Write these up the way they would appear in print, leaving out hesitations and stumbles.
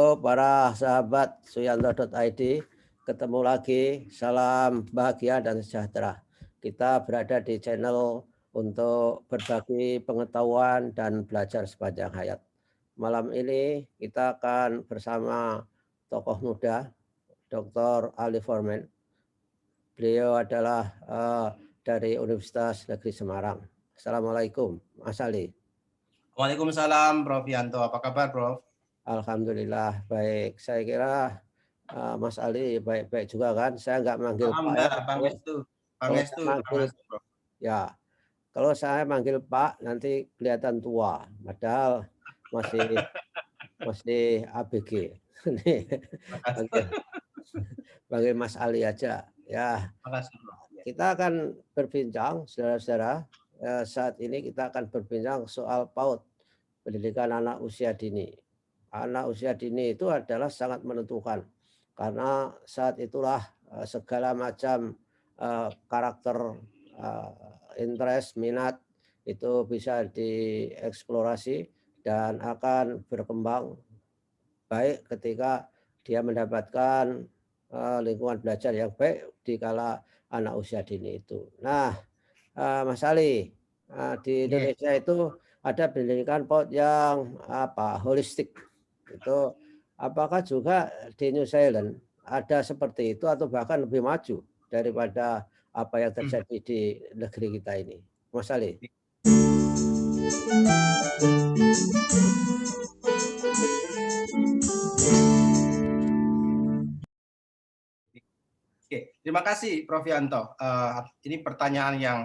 Halo para sahabat suyanto.id, ketemu lagi, salam bahagia dan sejahtera. Kita berada di channel untuk berbagi pengetahuan dan belajar sepanjang hayat. Malam ini kita akan bersama tokoh muda, Dr. Ali Forman. Beliau adalah dari Universitas Negeri Semarang. Assalamualaikum, Mas Ali. Waalaikumsalam, Prof. Yanto. Apa kabar, Prof? Alhamdulillah baik. Saya kira Mas Ali baik-baik juga kan? Saya nggak manggil Pak ya. Alhamdulillah, Pangestu. Kalau saya Pangestu, manggil Prof. ya, kalau saya manggil Pak nanti kelihatan tua. Padahal masih ABG. Nih, panggil, panggil Mas Ali aja. Ya, Makasih, Prof. kita akan berbincang, saudara-saudara. Saat ini kita akan berbincang soal PAUD, pendidikan anak usia dini. Anak usia dini itu adalah sangat menentukan karena saat itulah segala macam karakter, interest, minat itu bisa dieksplorasi dan akan berkembang baik ketika dia mendapatkan lingkungan belajar yang baik di kala anak usia dini itu. Nah, Mas Ali, di Indonesia itu ada pendidikan PAUD yang holistik. Itu apakah juga di New Zealand ada seperti itu atau bahkan lebih maju daripada apa yang terjadi di negeri kita ini, Mas Ali? Oke, terima kasih, Prof. Yanto. Ini pertanyaan yang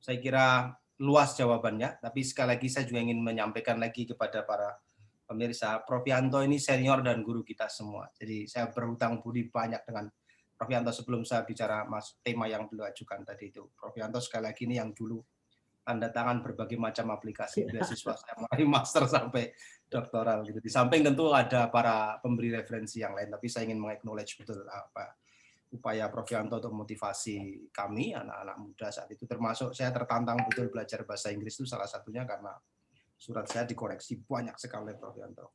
saya kira luas jawabannya, tapi sekali lagi saya juga ingin menyampaikan lagi kepada para pemirsa, Prof. Yanto ini senior dan guru kita semua. Jadi saya berhutang budi banyak dengan Prof. Yanto sebelum saya bicara tema yang beliau ajukan tadi itu. Prof. Yanto sekali lagi ini yang dulu tanda tangan berbagai macam aplikasi beasiswa saya mulai master sampai doktoral gitu. Di samping tentu ada para pemberi referensi yang lain, tapi saya ingin meng-acknowledge betul apa upaya Prof. Yanto untuk motivasi kami anak-anak muda saat itu, termasuk saya tertantang betul belajar bahasa Inggris itu salah satunya karena surat saya dikoreksi banyak sekali Prof. Yanto.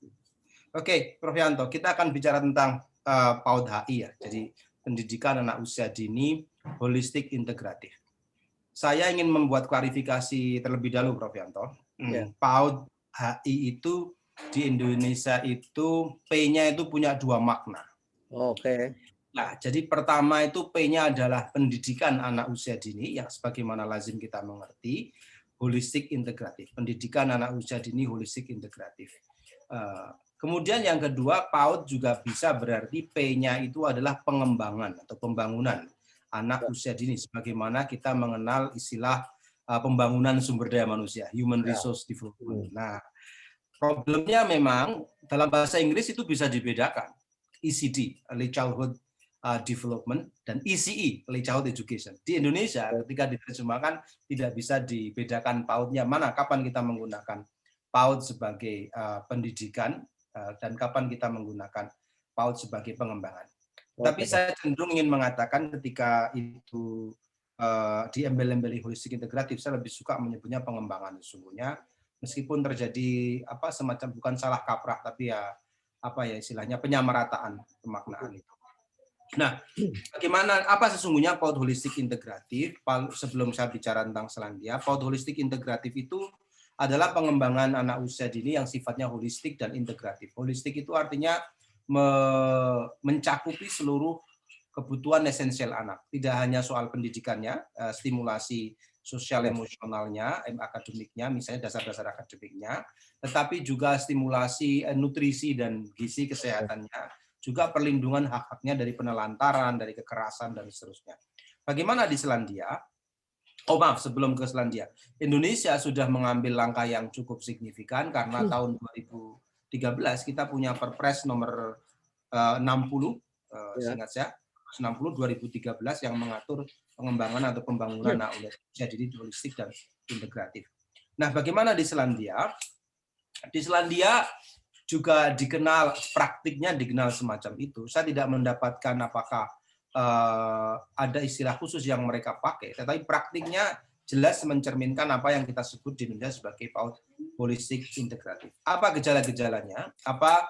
Oke, Prof. Yanto, kita akan bicara tentang PAUD HI ya. Jadi pendidikan anak usia dini holistik integratif. Saya ingin membuat klarifikasi terlebih dahulu, Prof. Yanto. PAUD HI itu di Indonesia itu P-nya itu punya dua makna. Oke. Nah, jadi pertama itu P-nya adalah pendidikan anak usia dini yang sebagaimana lazim kita mengerti, holistik integratif. Pendidikan anak usia dini holistik integratif. Kemudian yang kedua, PAUD juga bisa berarti P-nya itu adalah pengembangan atau pembangunan anak usia dini, sebagaimana kita mengenal istilah pembangunan sumber daya manusia, human resource development. Nah, problemnya memang dalam bahasa Inggris itu bisa dibedakan. ECD, Early Childhood Development, dan ECE, Early Childhood Education. Di Indonesia, ketika diterjemahkan, tidak bisa dibedakan PAUD-nya mana, kapan kita menggunakan PAUD sebagai pendidikan, dan kapan kita menggunakan PAUD sebagai pengembangan. Tapi saya cenderung ingin mengatakan ketika itu diembel-embeli holistik integratif, saya lebih suka menyebutnya pengembangan sesungguhnya, meskipun terjadi semacam bukan salah kaprah, tapi ya istilahnya penyamarataan pemaknaan itu. Nah, apa sesungguhnya PAUD holistik integratif? Sebelum saya bicara tentang Selandia, PAUD holistik integratif itu adalah pengembangan anak usia dini yang sifatnya holistik dan integratif. Holistik itu artinya mencakupi seluruh kebutuhan esensial anak. Tidak hanya soal pendidikannya, stimulasi sosial emosionalnya, akademiknya, misalnya dasar-dasar akademiknya, tetapi juga stimulasi nutrisi dan gizi kesehatannya, juga perlindungan hak-haknya dari penelantaran, dari kekerasan, dan seterusnya. Bagaimana di Selandia? Sebelum ke Selandia. Indonesia sudah mengambil langkah yang cukup signifikan karena tahun 2013 kita punya Perpres nomor 60, seingat saya, 60 2013 yang mengatur pengembangan atau pembangunan anak usia dini holistik dan integratif. Nah, bagaimana di Selandia? Di Selandia juga dikenal, praktiknya dikenal semacam itu. Saya tidak mendapatkan apakah ada istilah khusus yang mereka pakai, tetapi praktiknya jelas mencerminkan apa yang kita sebut di Indonesia sebagai PAUD holistik integratif. Apa gejala-gejalanya? Apa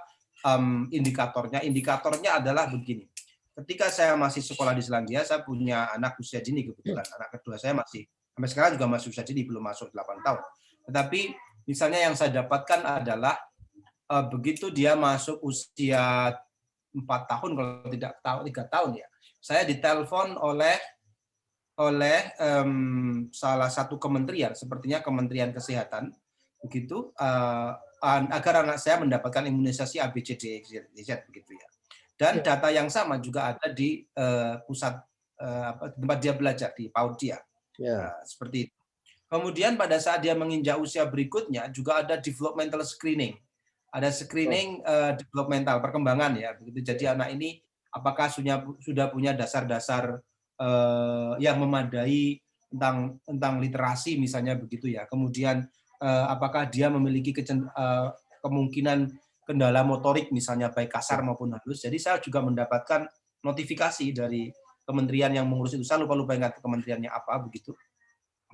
indikatornya. Indikatornya adalah begini. Ketika saya masih sekolah di Selandia, saya punya anak usia dini kebetulan. Anak kedua saya masih sampai sekarang juga masih usia dini, belum masuk 8 tahun. Tetapi misalnya yang saya dapatkan adalah begitu dia masuk usia 4 tahun, kalau tidak 3 tahun ya, saya ditelepon oleh salah satu kementerian, sepertinya Kementerian Kesehatan, begitu, agar anak saya mendapatkan imunisasi ABCDZ begitu ya. Dan data yang sama juga ada di pusat tempat dia belajar di PAUD dia, seperti itu. Kemudian pada saat dia menginjak usia berikutnya juga ada developmental screening, ada screening developmental perkembangan ya, begitu. Jadi anak ini apakah sudah punya dasar-dasar yang memadai tentang literasi misalnya begitu ya. Kemudian apakah dia memiliki kemungkinan kendala motorik misalnya baik kasar maupun halus. Jadi saya juga mendapatkan notifikasi dari kementerian yang mengurus itu. Saya lupa ingat kementeriannya apa begitu.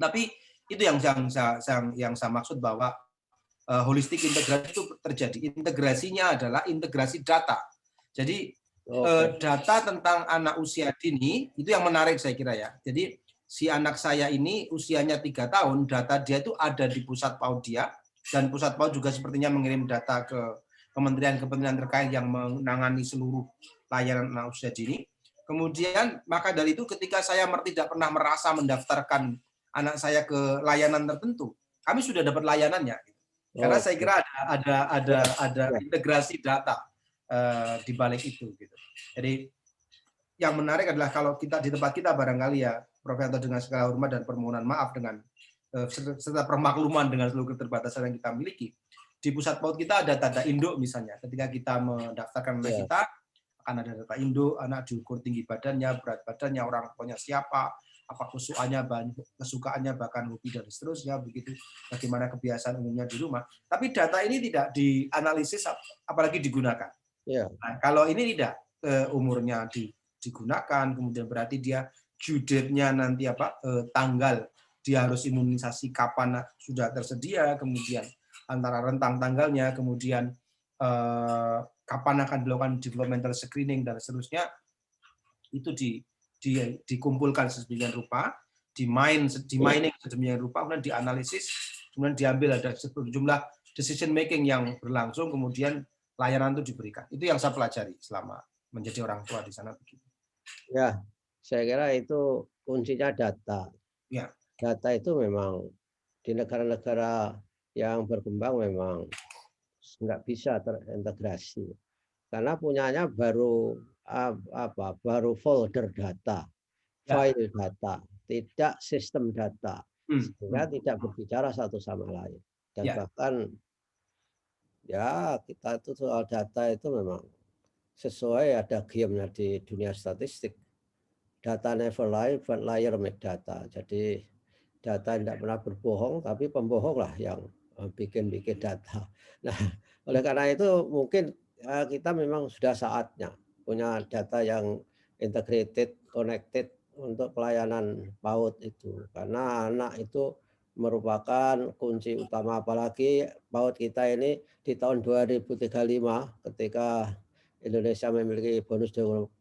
Tapi itu yang saya maksud bahwa holistik integrasi itu terjadi. Integrasinya adalah integrasi data. Jadi data tentang anak usia dini itu yang menarik saya kira ya. Jadi si anak saya ini usianya 3 tahun, data dia itu ada di pusat PAUD dia, dan pusat PAUD juga sepertinya mengirim data ke kementerian-kementerian terkait yang menangani seluruh layanan anak usia dini. Kemudian maka dari itu ketika saya tidak pernah merasa mendaftarkan anak saya ke layanan tertentu, kami sudah dapat layanannya. Karena saya kira ada integrasi data di balik itu gitu. Jadi yang menarik adalah kalau kita di tempat kita barangkali ya Prof. Yanto, dengan segala hormat dan permohonan maaf dengan serta permakluman dengan seluruh keterbatasan yang kita miliki, di pusat PAUD kita ada data induk misalnya. Ketika kita mendaftarkan anak kita akan ada data induk, anak diukur tinggi badannya, berat badannya, orang tuanya siapa, apa kesukaannya, bahkan hobi dan seterusnya, begitu, bagaimana kebiasaan umumnya di rumah. Tapi data ini tidak dianalisis apalagi digunakan. Nah, kalau ini tidak umurnya digunakan, kemudian berarti dia due date-nya nanti tanggal dia harus imunisasi kapan sudah tersedia, kemudian antara rentang tanggalnya, kemudian kapan akan dilakukan developmental screening dan seterusnya, itu dikumpulkan sedemikian rupa, mining sedemikian rupa, kemudian dianalisis, kemudian diambil ada sejumlah decision making yang berlangsung, kemudian layanan itu diberikan. Itu yang saya pelajari selama menjadi orang tua di sana begitu. Ya, saya kira itu kuncinya data. Ya. Data itu memang di negara-negara yang berkembang memang nggak bisa terintegrasi karena punyanya baru folder data, file data, tidak sistem data, sehingga tidak berbicara satu sama lain. Dan bahkan ya kita itu soal data itu memang sesuai ada gamenya di dunia statistik. Data never lie, but liar make data. Jadi data tidak pernah berbohong, tapi pembohong lah yang bikin data. Nah, oleh karena itu mungkin kita memang sudah saatnya punya data yang integrated, connected untuk pelayanan PAUD itu. Karena anak itu merupakan kunci utama, apalagi PAUD kita ini di tahun 2035 ketika Indonesia memiliki bonus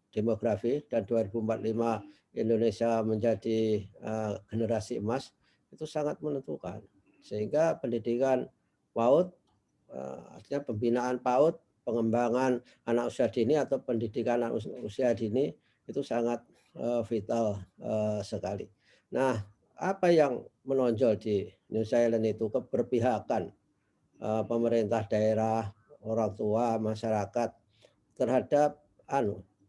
demografi dan 2045 Indonesia menjadi generasi emas, itu sangat menentukan. Sehingga pendidikan PAUD, artinya pembinaan PAUD, pengembangan anak usia dini atau pendidikan anak usia dini itu sangat vital sekali. Nah, apa yang menonjol di New Zealand itu keberpihakan pemerintah daerah, orang tua, masyarakat terhadap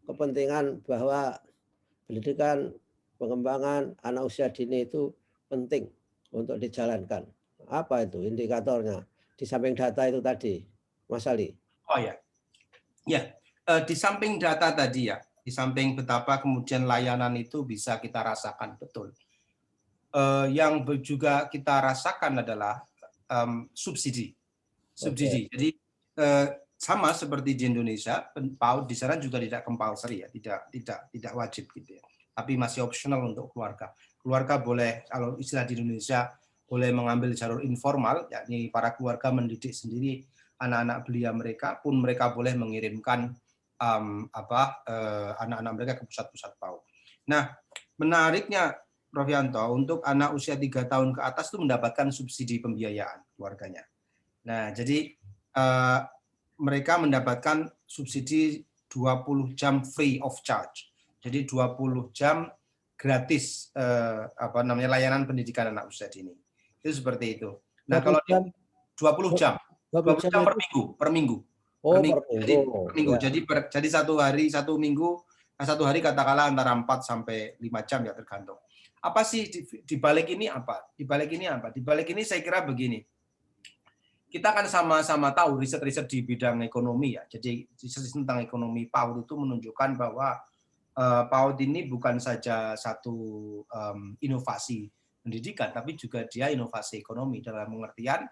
kepentingan bahwa pendidikan pengembangan anak usia dini itu penting untuk dijalankan. Apa itu indikatornya? Di samping data itu tadi, Mas Ali. Oh ya, di samping data tadi ya, di samping betapa kemudian layanan itu bisa kita rasakan betul. Yang juga kita rasakan adalah subsidi. Okay. Jadi sama seperti di Indonesia, PAUD di sana juga tidak compulsory ya, tidak wajib gitu ya. Tapi masih optional untuk keluarga. Keluarga boleh, kalau istilah di Indonesia, boleh mengambil jalur informal, yakni para keluarga mendidik sendiri anak-anak belia mereka pun mereka boleh mengirimkan anak-anak mereka ke pusat-pusat PAUD. Nah, menariknya Prof. Yanto, untuk anak usia 3 tahun ke atas itu mendapatkan subsidi pembiayaan keluarganya. Nah, jadi mereka mendapatkan subsidi 20 jam free of charge. Jadi 20 jam gratis layanan pendidikan anak usia dini. Itu seperti itu. Nah, kalau 20 jam 20 jam per minggu. Oh, per minggu. Ya. Jadi satu hari katakanlah antara 4 sampai 5 jam ya tergantung. Apa sih di balik ini apa? Di balik ini saya kira begini. Kita kan sama-sama tahu riset-riset di bidang ekonomi ya. Jadi riset tentang ekonomi PAUD itu menunjukkan bahwa PAUD ini bukan saja satu inovasi pendidikan, tapi juga dia inovasi ekonomi dalam pengertian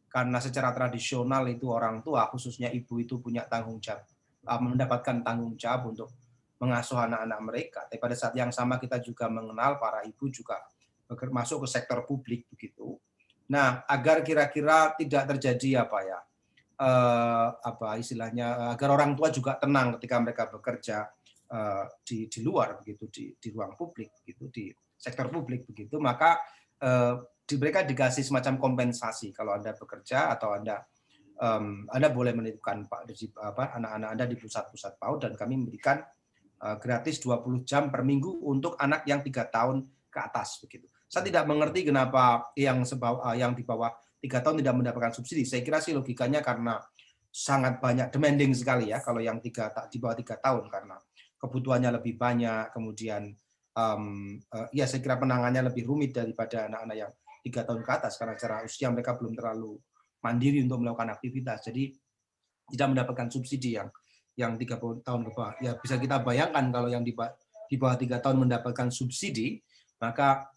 karena secara tradisional itu orang tua, khususnya ibu itu punya tanggung jawab, mendapatkan tanggung jawab untuk mengasuh anak-anak mereka. Tapi pada saat yang sama kita juga mengenal para ibu juga masuk ke sektor publik begitu. Nah, agar kira-kira tidak terjadi agar orang tua juga tenang ketika mereka bekerja di luar begitu, di ruang publik begitu, di sektor publik begitu, maka mereka dikasih semacam kompensasi kalau Anda bekerja atau Anda boleh menitipkan anak-anak Anda di pusat-pusat PAUD dan kami memberikan gratis 20 jam per minggu untuk anak yang 3 tahun ke atas begitu. Saya tidak mengerti kenapa yang di bawah 3 tahun tidak mendapatkan subsidi. Saya kira sih logikanya karena sangat banyak demanding sekali ya kalau yang di bawah 3 tahun karena kebutuhannya lebih banyak, kemudian ya saya kira penanganannya lebih rumit daripada anak-anak yang 3 tahun ke atas karena secara usia mereka belum terlalu mandiri untuk melakukan aktivitas. Jadi tidak mendapatkan subsidi yang 30 tahun ke bawah. Ya bisa kita bayangkan kalau yang di bawah 3 tahun mendapatkan subsidi, maka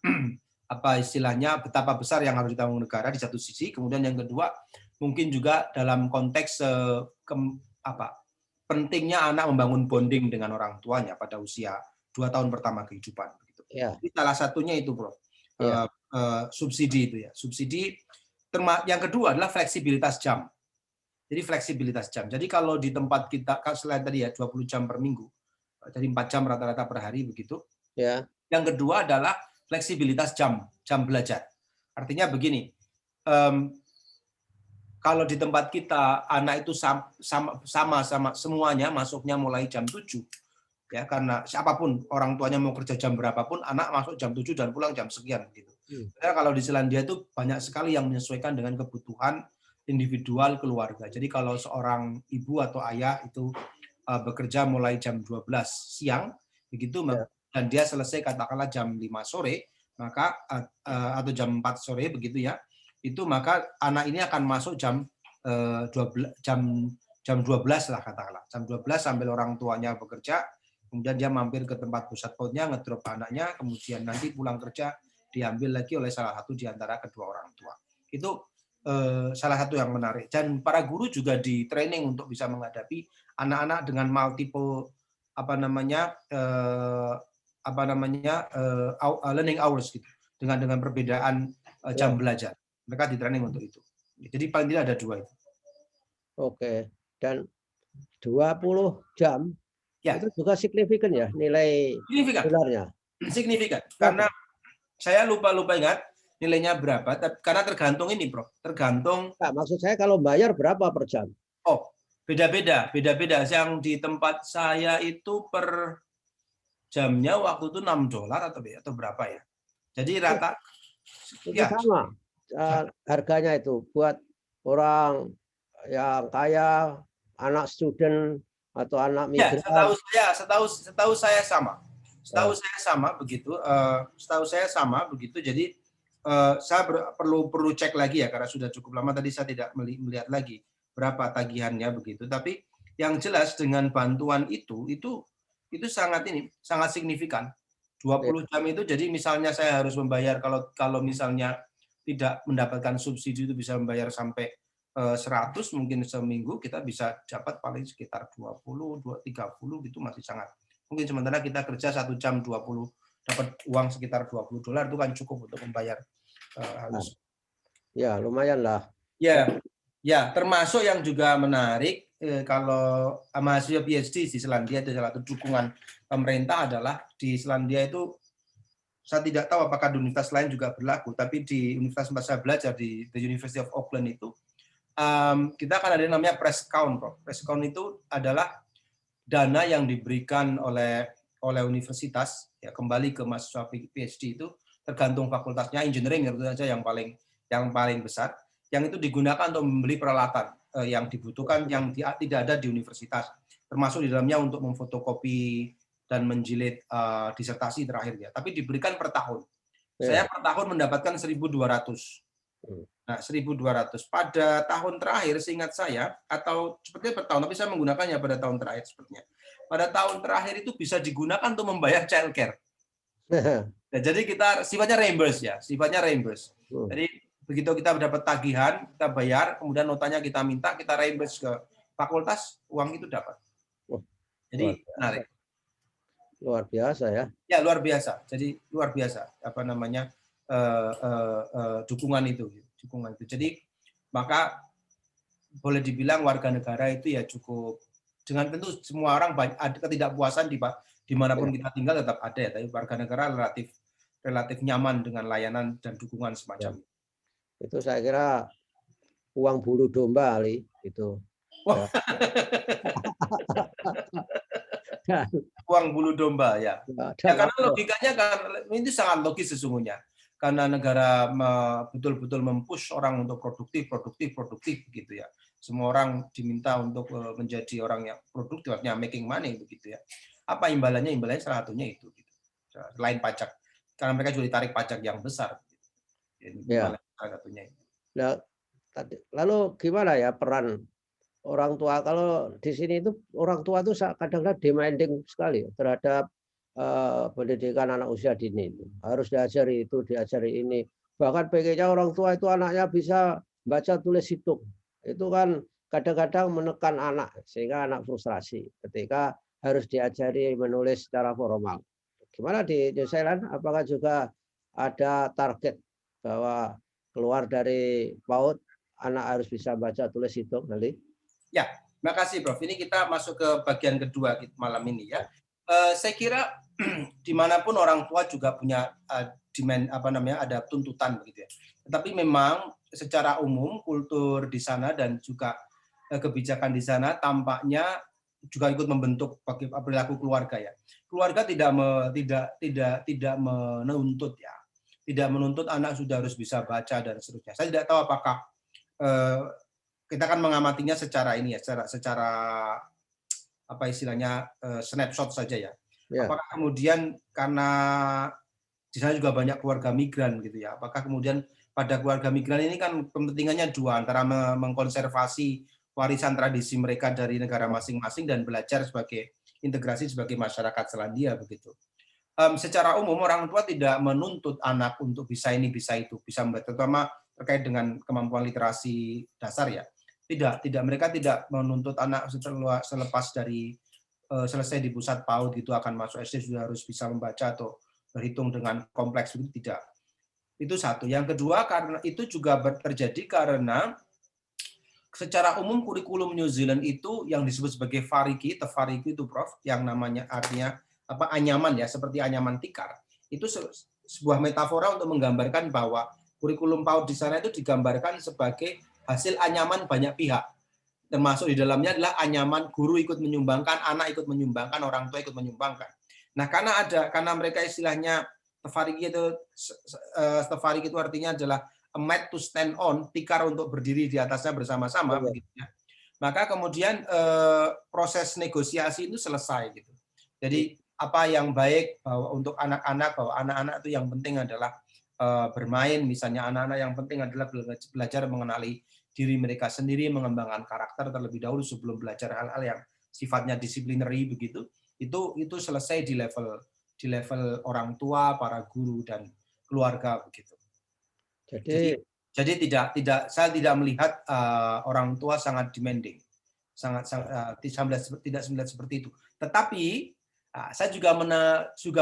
betapa besar yang harus ditanggung negara di satu sisi. Kemudian yang kedua, mungkin juga dalam konteks pentingnya anak membangun bonding dengan orang tuanya pada usia 2 tahun pertama kehidupan. Ya. Jadi salah satunya itu, Bro. Ya. Subsidi itu ya. Subsidi. Yang kedua adalah fleksibilitas jam. Jadi fleksibilitas jam. Jadi kalau di tempat kita, selain tadi ya 20 jam per minggu, jadi 4 jam rata-rata per hari begitu. Ya. Yang kedua adalah fleksibilitas jam belajar. Artinya begini, kalau di tempat kita anak itu sama semuanya masuknya mulai jam 7. Ya, karena siapapun orang tuanya mau kerja jam berapapun, anak masuk jam 7 dan pulang jam sekian gitu. Karena kalau di Selandia itu banyak sekali yang menyesuaikan dengan kebutuhan individual keluarga. Jadi kalau seorang ibu atau ayah itu bekerja mulai jam 12 siang begitu dan dia selesai katakanlah jam 5 sore, maka atau jam 4 sore begitu ya. Itu maka anak ini akan masuk jam 12 lah katakanlah. Jam 12 sambil orang tuanya bekerja, kemudian dia mampir ke tempat pusat PAUD-nya, ngedrop anaknya, kemudian nanti pulang kerja diambil lagi oleh salah satu di antara kedua orang tua. Itu salah satu yang menarik. Dan para guru juga di training untuk bisa menghadapi anak-anak dengan multiple learning hours gitu, dengan perbedaan jam belajar. Mereka di training untuk itu. Jadi paling tidak ada 2 itu. Oke. Dan 20 jam ya. Itu juga signifikan ya nilai dolarnya. Signifikan. Karena saya lupa ingat nilainya berapa, karena tergantung ini, Bro. Tergantung. Nah, maksud saya kalau bayar berapa per jam? Oh, beda-beda. Yang di tempat saya itu per jamnya waktu itu $6 atau berapa ya. Jadi rata itu ya, sama harganya itu buat orang yang kaya, anak student atau anak migran. Ya, setahu saya sama. Setahu saya sama begitu. Jadi saya perlu cek lagi ya karena sudah cukup lama tadi saya tidak melihat lagi berapa tagihannya begitu. Tapi yang jelas dengan bantuan itu sangat signifikan. 20 jam itu jadi misalnya saya harus membayar kalau misalnya tidak mendapatkan subsidi itu bisa membayar sampai 100 mungkin seminggu, kita bisa dapat paling sekitar 20, 30 gitu masih sangat. Mungkin sementara kita kerja 1 jam 20 dapat uang sekitar $20 itu kan cukup untuk membayar halus. Ya, lumayan lah. Ya. Ya, termasuk yang juga menarik kalau mahasiswa PhD di Selandia itu salah satu dukungan pemerintah adalah di Selandia itu saya tidak tahu apakah di universitas lain juga berlaku, tapi di universitas tempat saya belajar di The University of Auckland itu kita akan ada yang namanya press count, Prof. Press count itu adalah dana yang diberikan oleh universitas ya kembali ke mahasiswa PhD itu tergantung fakultasnya, engineering tentu saja yang paling besar, yang itu digunakan untuk membeli peralatan yang dibutuhkan yang tidak ada di universitas, termasuk di dalamnya untuk memfotokopi dan menjilid disertasi terakhir ya, tapi diberikan per tahun. Saya per tahun mendapatkan 1.200. Nah, 1.200 pada tahun terakhir seingat saya, atau sepertinya per tahun, tapi saya menggunakannya pada tahun terakhir sepertinya. Pada tahun terakhir itu bisa digunakan untuk membayar childcare. Nah, jadi kita sifatnya reimburse ya, sifatnya reimburse. Jadi begitu kita mendapat tagihan, kita bayar, kemudian notanya kita minta, kita reimburse ke fakultas, uang itu dapat. Jadi menarik. Luar biasa ya. Ya, luar biasa. Jadi luar biasa apa namanya dukungan itu. Jadi maka boleh dibilang warga negara itu ya cukup, dengan tentu semua orang ada ketidakpuasan dimanapun kita tinggal tetap ada ya, tapi warga negara relatif nyaman dengan layanan dan dukungan semacam itu. Itu saya kira uang bulu domba kali itu. Uang bulu domba ya. Ya karena logikanya kan ini sangat logis sesungguhnya. Karena negara betul-betul mempush orang untuk produktif gitu ya. Semua orang diminta untuk menjadi orang yang produktif, artinya making money begitu ya. Apa imbalannya? Imbalannya salah satunya itu. Gitu. Selain pajak, karena mereka juga ditarik pajak yang besar. Ya. Salah satunya itu. Nah, lalu gimana ya peran orang tua? Kalau di sini itu orang tua itu kadang-kadang demanding sekali terhadap pendidikan anak usia dini. Harus diajari itu, diajari ini. Bahkan pengennya orang tua itu anaknya bisa baca tulis hitung. Itu kan kadang-kadang menekan anak sehingga anak frustrasi ketika harus diajari menulis secara formal. Gimana di New Zealand? Apakah juga ada target bahwa keluar dari PAUD anak harus bisa baca tulis hitung nanti? Ya, makasih Prof. Ini kita masuk ke bagian kedua malam ini ya. Saya kira dimanapun orang tua juga punya demand ada tuntutan begitu ya. Tetapi memang secara umum kultur di sana dan juga kebijakan di sana tampaknya juga ikut membentuk perilaku keluarga ya. Keluarga tidak menuntut ya, tidak menuntut anak sudah harus bisa baca dan seterusnya. Saya tidak tahu apakah kita kan mengamatinya secara ini ya, secara apa istilahnya snapshot saja ya. Apakah kemudian karena di sana juga banyak keluarga migran gitu ya, apakah kemudian pada keluarga migran ini kan kepentingannya dua, antara mengkonservasi warisan tradisi mereka dari negara masing-masing dan belajar sebagai integrasi sebagai masyarakat Selandia begitu. Secara umum orang tua tidak menuntut anak untuk bisa ini bisa itu, bisa membaca, terutama terkait dengan kemampuan literasi dasar ya. Tidak, mereka tidak menuntut anak selepas dari selesai di pusat PAUD gitu akan masuk SD sudah harus bisa membaca atau berhitung dengan kompleks, itu tidak. Itu satu. Yang kedua, karena itu juga terjadi karena secara umum kurikulum New Zealand itu yang disebut sebagai variki itu Prof, yang namanya artinya apa anyaman ya, seperti anyaman tikar. Itu sebuah metafora untuk menggambarkan bahwa kurikulum PAUD di sana itu digambarkan sebagai hasil anyaman banyak pihak. Termasuk di dalamnya adalah anyaman guru ikut menyumbangkan, anak ikut menyumbangkan, orang tua ikut menyumbangkan. Nah, karena mereka istilahnya tafariki itu artinya adalah a mat to stand on, tikar untuk berdiri di atasnya bersama-sama begitu ya. Maka kemudian proses negosiasi itu selesai gitu. Jadi apa yang baik bahwa untuk anak-anak, bahwa anak-anak itu yang penting adalah bermain, misalnya anak-anak yang penting adalah belajar mengenali diri mereka sendiri, mengembangkan karakter terlebih dahulu sebelum belajar hal-hal yang sifatnya disiplinary begitu. Itu selesai di level orang tua, para guru dan keluarga begitu. Jadi saya tidak melihat orang tua sangat demanding, tidak seperti itu. Tetapi saya juga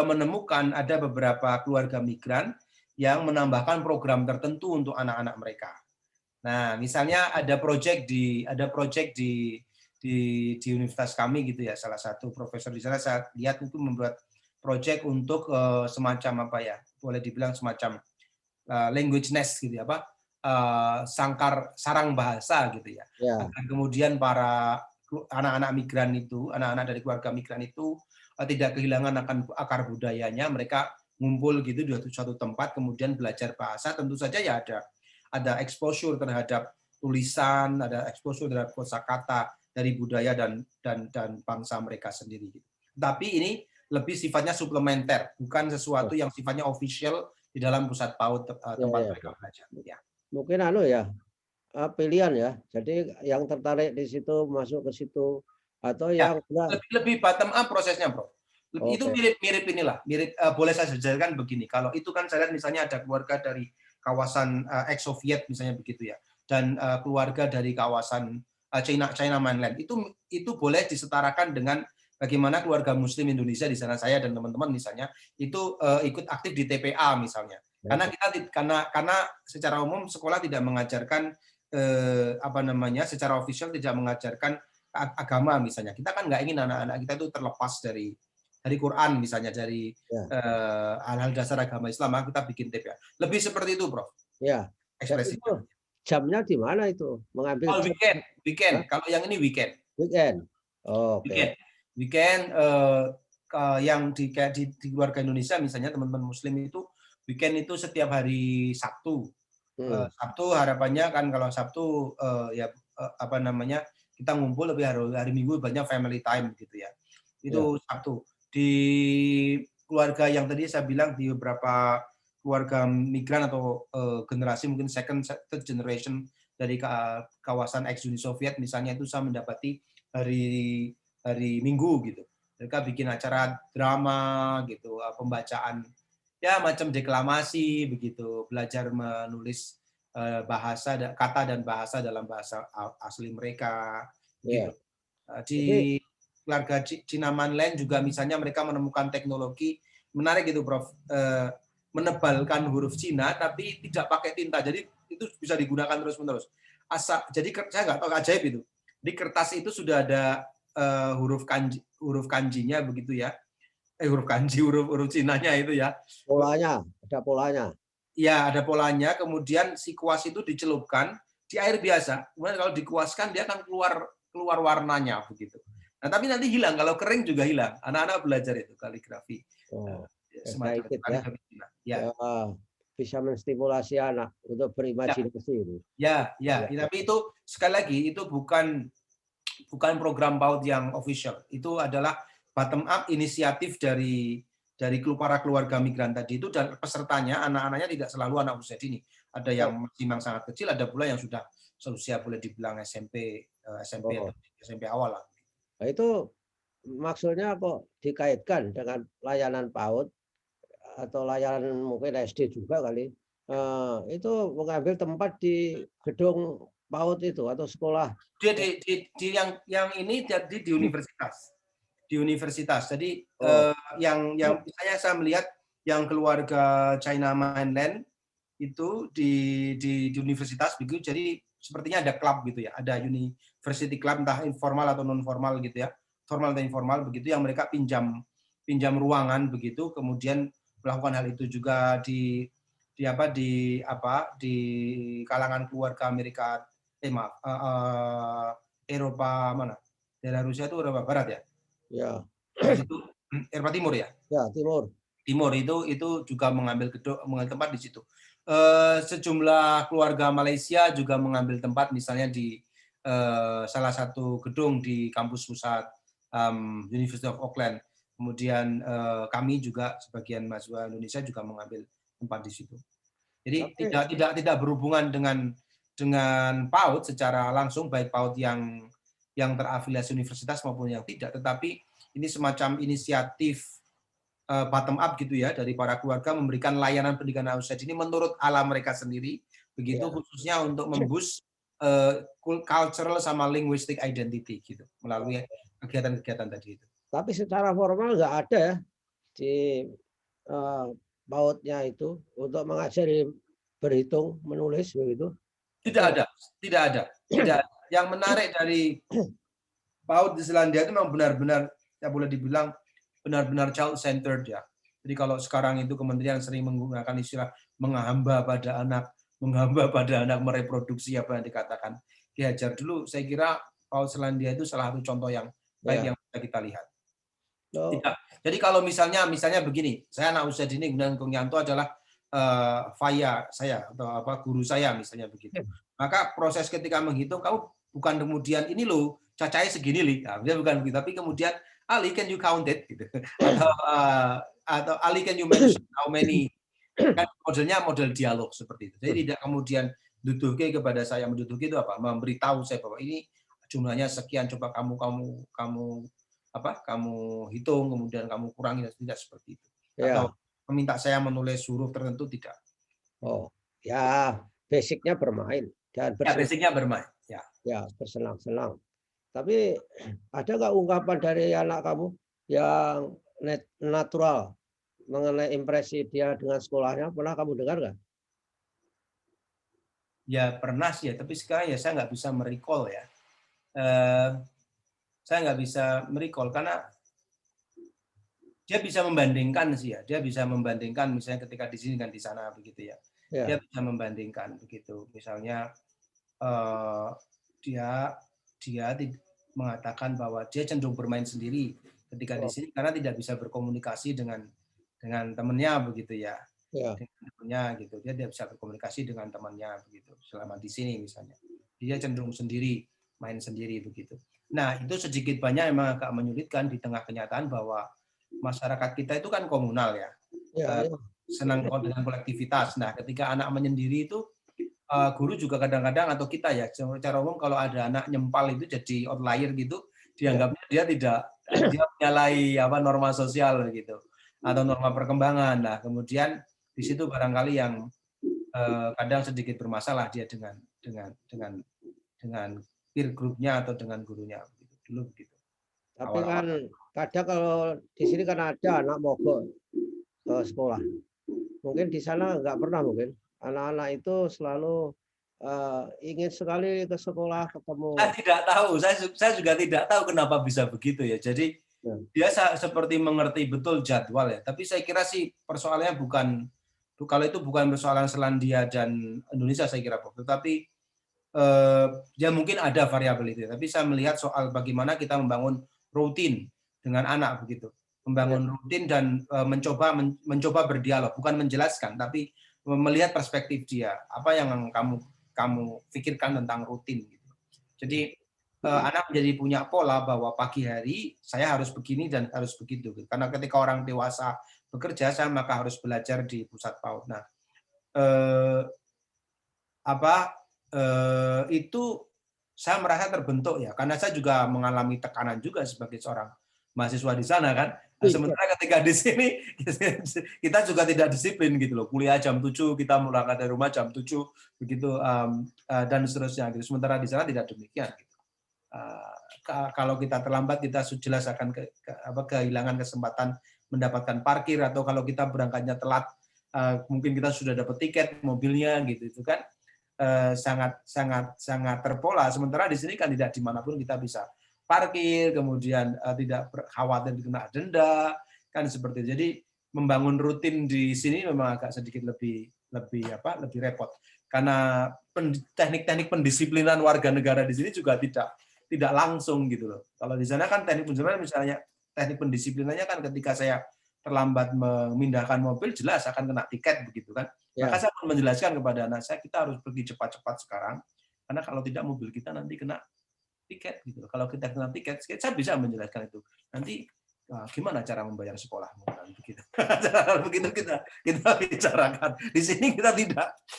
menemukan ada beberapa keluarga migran yang menambahkan program tertentu untuk anak-anak mereka. Nah, misalnya ada proyek di universitas kami gitu ya, salah satu profesor di sana saya lihat itu membuat proyek untuk semacam apa ya, boleh dibilang semacam language nest gitu ya, sarang bahasa gitu ya. Ya. Agar kemudian para anak-anak migran itu, anak-anak dari keluarga migran itu tidak kehilangan akan akar budayanya, mereka ngumpul gitu di suatu tempat kemudian belajar bahasa, tentu saja ya ada exposure terhadap tulisan, ada exposure terhadap kosakata dari budaya dan bangsa mereka sendiri. Tapi ini lebih sifatnya suplementer, bukan sesuatu yang sifatnya official di dalam pusat PAUD tempat Ya, mereka belajar. Ya. mungkin ya pilihan ya. Jadi yang tertarik di situ masuk ke situ atau Ya, yang enggak. lebih bottom up prosesnya, Bro. Itu Oke. mirip inilah, boleh saya jelaskan begini. Kalau itu kan saya lihat misalnya ada keluarga dari kawasan ex-Soviet misalnya begitu ya, dan keluarga dari kawasan China mainland. Itu boleh disetarakan dengan bagaimana keluarga Muslim Indonesia di sana, saya dan teman-teman misalnya itu ikut aktif di TPA misalnya. Karena karena secara umum sekolah tidak mengajarkan secara official tidak mengajarkan agama misalnya. Kita kan nggak ingin anak-anak kita itu terlepas dari Quran misalnya, dari Ya. hal-hal dasar agama Islam, kita bikin TPA. Lebih seperti itu, Prof. Ya. Dan itu Ekspresinya. jamnya di mana itu? Mengambil Oh, jam weekend. Kalau yang ini weekend. weekend. Oke. Weekend yang di keluarga Indonesia misalnya teman-teman Muslim itu weekend itu setiap hari Sabtu. Sabtu harapannya kan kalau Sabtu kita ngumpul, lebih hari Minggu banyak family time gitu ya. Ya. Itu Sabtu. Di keluarga yang tadi saya bilang di beberapa keluarga migran atau generasi mungkin third generation dari kawasan ex-Uni Soviet misalnya, itu saya mendapati hari Minggu gitu. Mereka bikin acara drama gitu, pembacaan ya macam deklamasi begitu, belajar menulis kata dan bahasa dalam bahasa asli mereka gitu. Ya. Jadi Di keluarga Cina Mainland juga misalnya mereka menemukan teknologi menarik gitu, Prof. Menebalkan huruf Cina tapi tidak pakai tinta. Jadi itu bisa digunakan terus-menerus. Jadi saya nggak tahu, ajaib itu. Di kertas itu sudah ada huruf kanjinya begitu ya. Huruf Cinanya itu ya. ada polanya. Ya, ada polanya, kemudian si kuas itu dicelupkan di air biasa. Kemudian kalau dikuaskan dia akan keluar warnanya begitu. Nah, tapi nanti hilang, kalau kering juga hilang. Anak-anak belajar itu kaligrafi. Semacam Excited ya. kaligrafi. Ya. Bisa menstimulasi anak untuk berimajinasi itu. Ya. Tapi itu sekali lagi itu bukan program PAUD yang official. Itu adalah bottom up inisiatif dari para keluarga migran tadi itu, dan pesertanya anak-anaknya tidak selalu anak usia dini. Ada yang masih sangat kecil, ada pula yang sudah seusia boleh dibilang SMP atau SMP awal lah. Nah, itu maksudnya kok dikaitkan dengan layanan PAUD atau layanan mungkin SD juga kali. Itu mengambil tempat di gedung PAUD itu atau sekolah. Dia di yang ini jadi di universitas. Jadi yang misalnya saya melihat yang keluarga China Mainland itu di universitas begitu, jadi sepertinya ada klub gitu ya, ada university club entah informal atau non formal gitu ya, formal atau informal begitu, yang mereka pinjam ruangan begitu, kemudian melakukan hal itu juga di kalangan keluarga Amerika Eropa mana, daerah Rusia itu Eropa Barat ya. Ya. Itu Eropa Timur ya. Ya, Timur itu juga mengambil tempat di situ. Sejumlah keluarga Malaysia juga mengambil tempat misalnya di salah satu gedung di kampus pusat University of Auckland. Kemudian kami juga sebagian mahasiswa Indonesia juga mengambil tempat di situ. Jadi tidak berhubungan dengan PAUD secara langsung, baik PAUD yang terafiliasi universitas maupun yang tidak, tetapi ini semacam inisiatif bottom up gitu ya, dari para keluarga memberikan layanan pendidikan anak usia dini menurut ala mereka sendiri begitu, khususnya untuk memboost cultural sama linguistic identity gitu melalui kegiatan-kegiatan tadi itu. Tapi secara formal nggak ada ya di PAUD-nya itu untuk mengajari berhitung, menulis begitu. Tidak ada, tidak ada, tidak ada. Yang menarik dari PAUD di Selandia itu memang benar-benar, ya boleh dibilang benar-benar child-centered ya. Jadi kalau sekarang itu kementerian sering menggunakan istilah menghamba pada anak mereproduksi apa yang dikatakan Ki Hajar dulu, saya kira PAUD Selandia itu salah satu contoh yang baik yang bisa kita lihat. Tidak. Jadi kalau misalnya begini, saya anak usia dini kemudian Kung Yanto adalah Faya saya atau guru saya misalnya begitu. Maka proses ketika menghitung kamu bukan kemudian ini loh cacahnya segini li, nah, bukan begitu, tapi kemudian Ali can you count it gitu. Atau Ali can you mention how many, kan modelnya model dialog seperti itu. Jadi tidak kemudian duduki kepada saya, menduduki itu apa? Memberitahu saya bahwa ini jumlahnya sekian, coba kamu hitung kemudian kamu kurangi, tidak seperti itu. Atau meminta saya menulis huruf tertentu, tidak. Oh, ya basicnya bermain dan basicnya bermain. Ya, bersenang-senang. Tapi ada nggak ungkapan dari anak kamu yang natural mengenai impresi dia dengan sekolahnya? Pernah kamu dengar nggak? Ya pernah sih ya, tapi sekarang ya saya nggak bisa merecall ya. Saya nggak bisa merecall karena dia bisa membandingkan sih ya. Dia bisa membandingkan misalnya ketika di sini kan di sana begitu ya. Dia bisa membandingkan begitu. Misalnya dia mengatakan bahwa dia cenderung bermain sendiri ketika di sini karena tidak bisa berkomunikasi dengan temannya begitu ya. Dengan temannya gitu. Dia tidak bisa berkomunikasi dengan temannya begitu selama di sini misalnya. Dia cenderung sendiri, main sendiri begitu. Nah, itu sedikit banyak memang agak menyulitkan di tengah kenyataan bahwa masyarakat kita itu kan komunal ya. Senang dengan kolektivitas. Nah, ketika anak menyendiri itu guru juga kadang-kadang atau kita ya secara umum kalau ada anak nyempal itu jadi outlier gitu, dianggapnya dia menyalahi norma sosial gitu atau norma perkembangan. Nah, kemudian di situ barangkali yang kadang sedikit bermasalah dia dengan peer group-nya atau dengan gurunya dulu begitu. Tapi kan kadang kalau di sini kan ada anak mogok ke sekolah. Mungkin di sana nggak pernah mungkin. Anak-anak itu selalu ingin sekali ke sekolah ketemu. Saya tidak tahu, saya juga tidak tahu kenapa bisa begitu ya. Jadi dia seperti mengerti betul jadwal ya. Tapi saya kira sih persoalannya kalau itu bukan persoalan Selandia dan Indonesia saya kira, tetapi ya mungkin ada variabel itu. Tapi saya melihat soal bagaimana kita membangun rutin dengan anak begitu, membangun rutin dan mencoba berdialog, bukan menjelaskan, tapi melihat perspektif dia, apa yang kamu pikirkan tentang rutin. Gitu. Jadi anak menjadi punya pola bahwa pagi hari saya harus begini dan harus begitu. Karena ketika orang dewasa bekerja, saya maka harus belajar di pusat PAUD. Nah, itu saya merasa terbentuk ya, karena saya juga mengalami tekanan juga sebagai seorang mahasiswa di sana kan. Nah, sementara ketika di sini kita juga tidak disiplin gitu loh. Kuliah jam 7, kita mulai dari rumah jam 7 begitu dan seterusnya gitu. Sementara di sana tidak demikian gitu. Kalau kita terlambat kita jelas akan kehilangan kesempatan mendapatkan parkir, atau kalau kita berangkatnya telat mungkin kita sudah dapat tiket mobilnya gitu itu kan. Sangat terpola. Sementara di sini kan tidak dimanapun kita bisa parkir, kemudian tidak khawatir kena denda, kan seperti itu. Jadi membangun rutin di sini memang agak sedikit lebih repot karena teknik-teknik pendisiplinan warga negara di sini juga tidak langsung gitu loh. Kalau di sana kan teknik pendisiplinan misalnya teknik pendisiplinannya kan ketika saya terlambat memindahkan mobil jelas akan kena tiket begitu kan. Maka saya akan menjelaskan kepada anak saya kita harus pergi cepat-cepat sekarang karena kalau tidak mobil kita nanti kena tiket gitu. Kalau kita kena tiket, saya bisa menjelaskan itu. Nanti gimana cara membayar sekolahmu kan begitu. Begitu kita bicarakan. Di sini kita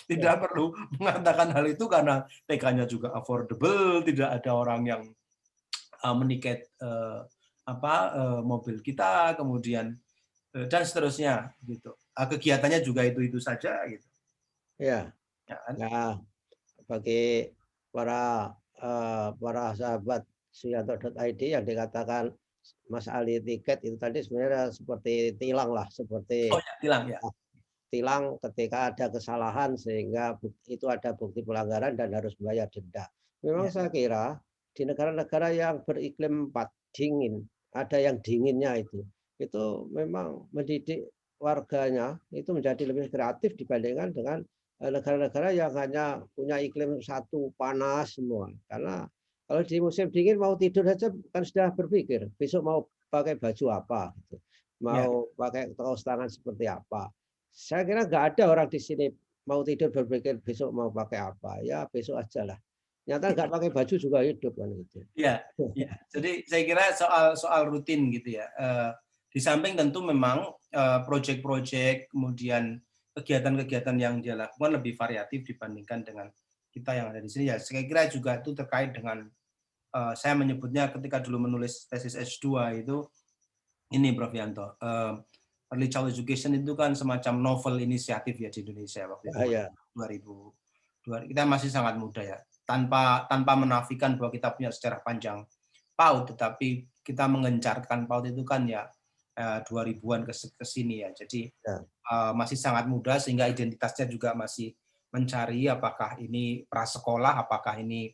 tidak perlu mengatakan hal itu karena TK-nya juga affordable, tidak ada orang yang meniket mobil kita, kemudian dan seterusnya gitu. Kegiatannya juga itu saja gitu. Ya. Nah, bagi para sahabat suyanto.id yang dikatakan Mas Ali tiket itu tadi sebenarnya seperti tilang lah, seperti tilang ya. tilang ketika ada kesalahan sehingga itu ada bukti pelanggaran dan harus membayar denda. Memang saya kira di negara-negara yang beriklim dingin, ada yang dinginnya itu memang mendidik warganya itu menjadi lebih kreatif dibandingkan dengan negara-negara yang hanya punya iklim satu panas semua. Karena kalau di musim dingin mau tidur saja kan sudah berpikir besok mau pakai baju apa, gitu. Mau pakai kaos tangan seperti apa. Saya kira nggak ada orang di sini mau tidur berpikir besok mau pakai apa. Ya besok aja lah. Nyata nggak pakai baju juga hidup kan gitu. Ya, ya. Jadi saya kira soal rutin gitu ya. Di samping tentu memang proyek-proyek kemudian kegiatan-kegiatan yang dia lakukan lebih variatif dibandingkan dengan kita yang ada di sini. Ya, saya kira juga itu terkait dengan saya menyebutnya ketika dulu menulis tesis S2 itu ini Prof Yanto. Early Child Education itu kan semacam novel inisiatif ya di Indonesia waktu itu. Ya. 2000 kita masih sangat muda ya. Tanpa menafikan bahwa kita punya sejarah panjang PAUD, tetapi kita mengencarkan PAUD itu kan ya 2000-an ke sini ya. Jadi masih sangat muda sehingga identitasnya juga masih mencari apakah ini prasekolah, apakah ini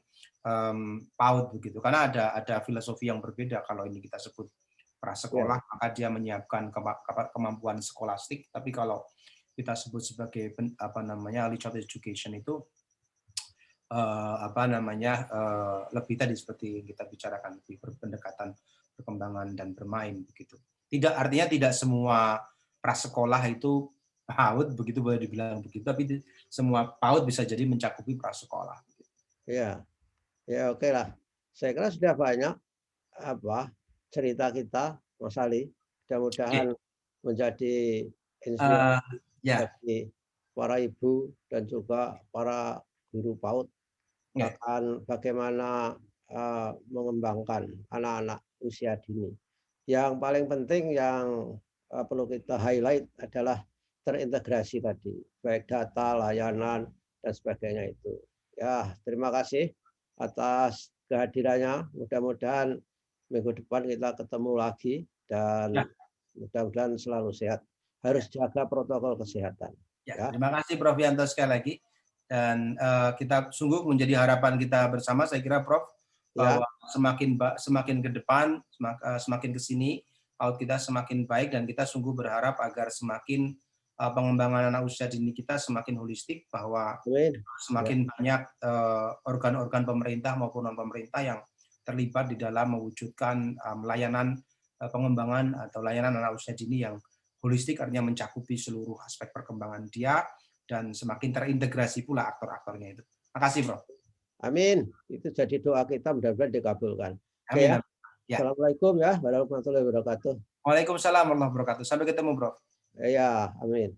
PAUD begitu. Karena ada filosofi yang berbeda kalau ini kita sebut prasekolah, maka dia menyiapkan kemampuan skolastik, tapi kalau kita sebut sebagai early child education itu lebih tadi seperti kita bicarakan, lebih berpendekatan perkembangan dan bermain begitu. Artinya tidak semua prasekolah itu PAUD begitu, boleh dibilang begitu, tapi semua PAUD bisa jadi mencakupi prasekolah. Ya, ya oke lah. Saya kira sudah banyak cerita kita, Mas Ali. Mudah-mudahan menjadi inspirasi bagi para ibu dan juga para guru PAUD akan bagaimana mengembangkan anak-anak usia dini. Yang paling penting yang perlu kita highlight adalah terintegrasi tadi, baik data, layanan, dan sebagainya itu. Ya, terima kasih atas kehadirannya. Mudah-mudahan minggu depan kita ketemu lagi dan mudah-mudahan selalu sehat. Harus jaga protokol kesehatan. Ya. Terima kasih Prof Yanto sekali lagi. Dan kita sungguh menjadi harapan kita bersama, saya kira Prof, bahwa semakin ke depan, semakin ke sini, PAUD kita semakin baik, dan kita sungguh berharap agar semakin pengembangan anak usia dini kita semakin holistik, bahwa semakin banyak organ-organ pemerintah maupun non-pemerintah yang terlibat di dalam mewujudkan layanan pengembangan atau layanan anak usia dini yang holistik, artinya mencakupi seluruh aspek perkembangan dia, dan semakin terintegrasi pula aktor-aktornya itu. Terima kasih, Prof. Amin. Itu jadi doa kita, mudah-mudahan dikabulkan. Amin. Ya. Assalamualaikum ya warahmatullahi wabarakatuh. Waalaikumsalam warahmatullahi wabarakatuh. Sampai ketemu, Prof. Ya, amin.